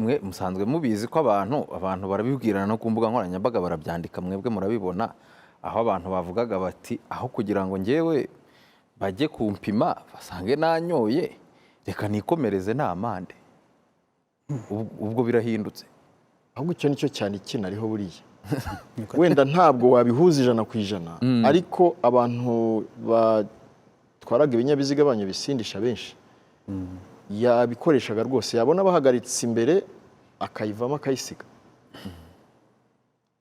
mwe musanzwe mubizi ko abantu barabibwirana no ku mbuga nkoranyambaga barabyandika, mwebwe murabibona aho abantu bavugaga bati aho kugira ngo njyewe bajye kumpima basange nanyoye reka nikomereze nta mande. Ubwo birahindutse. Ahubwo icyo nicyo cyane kinariho buriya. Wenda ntabwo wabihuza 100%, ariko abantu batwaraga ibinyabiziga bisindisha benshi yabikoreshaga rwose, yabona bahagaritse imbere akayivamo akayisiga.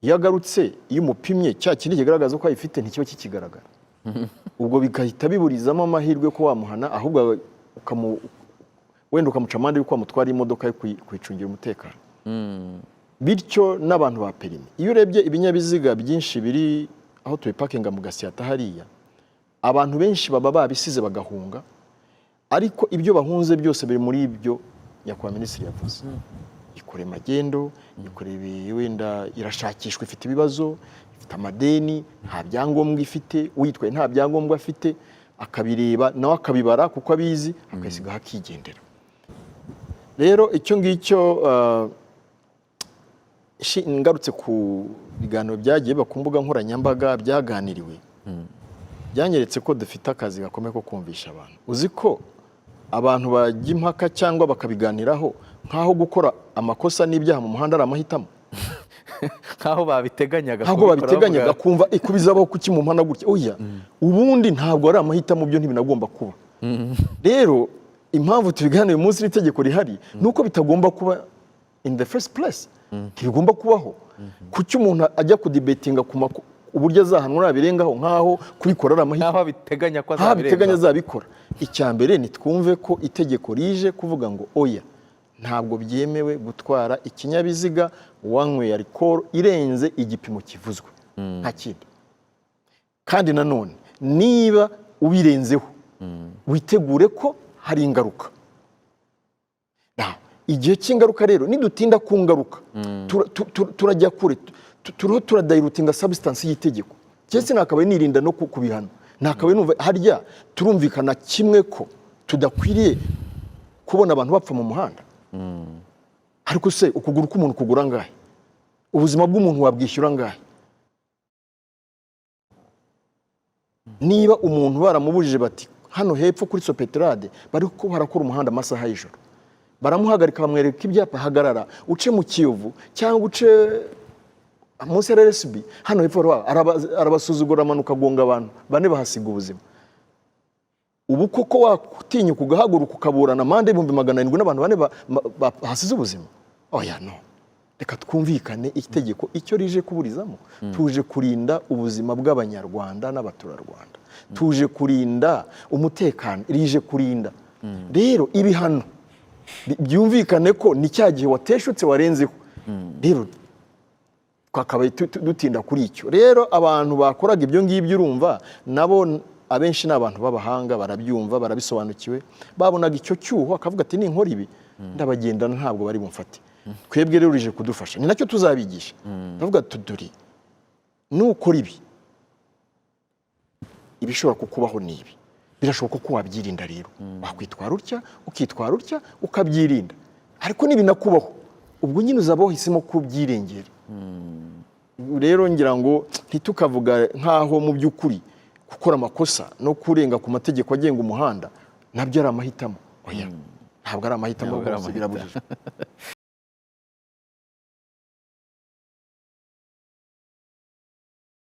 Yagarutse iyo umupimye cya kindi kigaragaza ko ayifite ntikiba kikigaragara. Ubwo bigahita biburizamo amahirwe ko wamuhana, ahubwo wenda ukamuca amande yuko wamutwara imodoka yo kwicungira umutekano. Bityo n'abantu ba perimi, iyo urebye ibinyabiziga byinshi biri aho tubipakinga mu Gasyata hariya, abantu benshi baba babisize bagahunga, ariko ibyo bahunze byose biri muri ibyo nyakubahwa minisitiri yavuze. Ikore magendo, ikore wenda irashakishwa, ifite ibibazo, ifite amadeni, nta byangombwa ifite, uyitwaye nta byangombwa afite, akabireba nawe akabibara kuko abizi, akayisiga hakigendera. Rero icyo ngicyo ngarutse ku biganiro byagiye ku mbuga nkoranyambaga byaganiriwe, byanyeretse ko dufite akazi gakomeye ko kumvisha abantu. Uzi ko abantu bajya impaka cyangwa bakabiganiraho nkaho gukora amakosa n'ibyaha mu muhanda ari amahitamo. Nkaho babiteganyaga, ntabwo babiteganyaga kumva ikubizabaho kuki mu muhanda gutya. Oya, ubundi ntabwo ari amahitamo, byo ntibinagomba kuba. Rero impamvu tubiganira uyu munsi n'itegeko rihari nuko bitagomba kuba in the first place. Ntibigomba kubaho. Kuki umuntu ajya kudibetinga ku uburyo azahanwa birengaho nkaho kubikora ari amahitamo, nkaho biteganya ko azabikora. Icyambere ni twumve ko itegeko rije kuvuga ngo oya, ntabwo byemewe gutwara ikinyabiziga wanyweye alcohol irenze igipimo kivuzwe, nta kindi. Kandi nanone niba ubirenzeho witegure ko hari ingaruka. Igihe cy'ingaruka rero nidutinda ku ngaruka turajya kure, turiho turadilutinga substance y'itegeko. Cyese nakabaye nirinda no kubihana, nakabaye numva harya turumvikana kimwe ko tudakwiriye kubona abantu bapfa mu muhanda. Ariko se ukuguru k'umuntu kugura ngahe? Ubuzima bw'umuntu wabwishyura ngahe? Niba umuntu baramubujije bati hano hepfo kuri Sopetrade bari ko barakora umuhanda amasaha y'ijoro, baramuhagarika bamwereka ibyapa, hagarara uce mu Kiyovu cyangwa uce munsi ya RSB, hano hepfo arabasuzugura amanuka gonga abantu bane bahasiga ubuzima. Ubu koko wakutinya kugahaguruka ukaburana amande 700 n'abantu bane bahasize ubuzima? Oya, no. Reka twumvikane itegeko icyo rije kuburizamo. Tuje kurinda ubuzima bw'abanyarwanda n'abaturarwanda, tuje kurinda umutekano, rije kurinda. Rero ibihano byumvikane ko ni cyagihe wateshutse warenzeho. Rero twakabaye dutinda kuri icyo. Rero abantu bakoraga ibyo ngibyo urumva nabo abenshi n'abantu b'abahanga barabyumva, barabisobanukiwe, babonaga icyo cyuho akavuga ati ninkora ibi ndabagendana ntabwo bari bumfate. Twebwe rero rije kudufasha, ni nacyo tuzabigisha. Ndavuga tuduri nukora ibi ibishobora kukubaho nibi, birashoboka ko wabyirinda. Rero wakwitwara utya ukitwara utya ukabyirinda, ariko nibinakubaho ubwo nyine uzabaho hisemo kubyirengera. Rero ngira ngo ntitukavuga nkaho mu by'ukuri gukora amakosa no kurenga ku mategeko agenga umuhanda nabyo ari amahitamo. Oya, ntabwo ari amahitamo, birabujijwe.